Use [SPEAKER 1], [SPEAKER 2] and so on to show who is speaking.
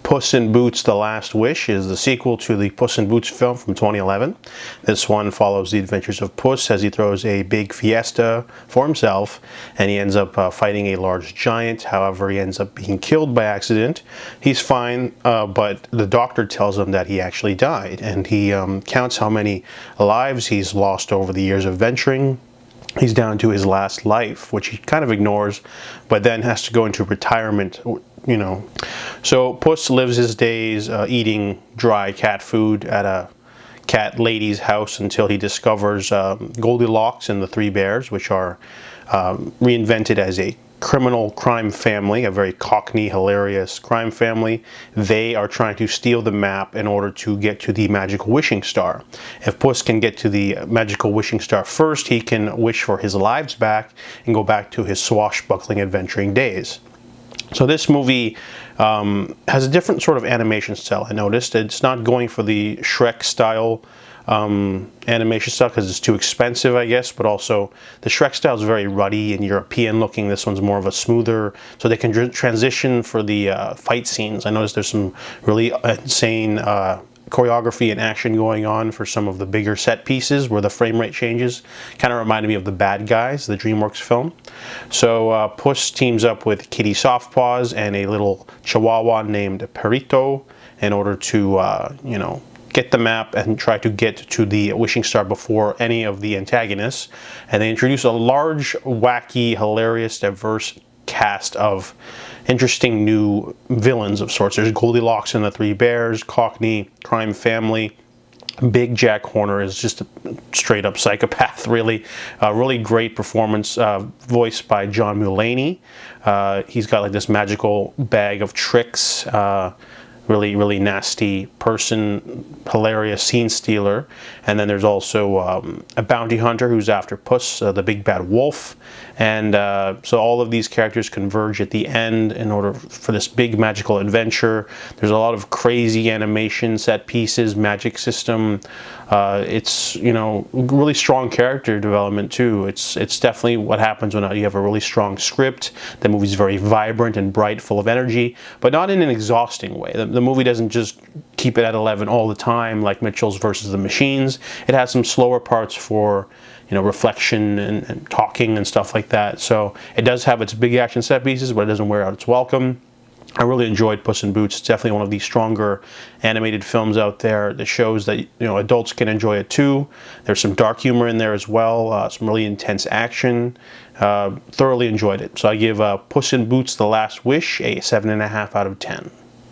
[SPEAKER 1] Puss in Boots: The Last Wish is the sequel to the Puss in Boots film from 2011. This one follows the adventures of Puss as he throws a big fiesta for himself, and he ends up fighting a large giant. However, he ends up being killed by accident. He's fine, but the doctor tells him that he actually died, and he counts how many lives he's lost over the years of venturing. He's down to his last life, which he kind of ignores, but then has to go into retirement, you know. So Puss lives his days eating dry cat food at a cat lady's house until he discovers Goldilocks and the Three Bears, which are reinvented as a criminal crime family, a very cockney, hilarious crime family. They are trying to steal the map in order to get to the magical wishing star. If Puss can get to the magical wishing star first, he can wish for his lives back and go back to his swashbuckling adventuring days. So this movie has a different sort of animation style. I noticed it's not going for the Shrek style animation style because it's too expensive, I guess, but also the Shrek style is very ruddy and European looking. This one's more of a smoother, so they can transition for the fight scenes. I noticed there's some really insane choreography and action going on for some of the bigger set pieces where the frame rate changes. Kind of reminded me of The Bad Guys, the DreamWorks film. So Puss teams up with Kitty Softpaws and a little chihuahua named Perito in order to, you know, get the map and try to get to the wishing star before any of the antagonists. And they introduce a large, wacky, hilarious, diverse cast of interesting new villains of sorts. There's Goldilocks and the Three Bears, Cockney crime family. Big Jack Horner is just a straight up psychopath, really. Really great performance, voiced by John Mulaney. He's got like this magical bag of tricks. Really nasty person, hilarious scene stealer. And then there's also a bounty hunter who's after Puss, the big bad wolf. And so all of these characters converge at the end in order for this big magical adventure. There's a lot of crazy animation, set pieces, magic system. It's, you know, really strong character development too. It's definitely what happens when you have a really strong script. The movie's very vibrant and bright, full of energy, but not in an exhausting way. The movie doesn't just keep it at 11 all the time like Mitchell's versus the Machines. It has some slower parts for, you know, reflection and talking and stuff like that. So it does have its big action set pieces, but it doesn't wear out its welcome. I really enjoyed Puss in Boots. It's definitely one of the stronger animated films out there that shows that, you know, adults can enjoy it too. There's some dark humor in there as well, some really intense action. Thoroughly enjoyed it. So I give Puss in Boots: The Last Wish a 7.5 out of 10.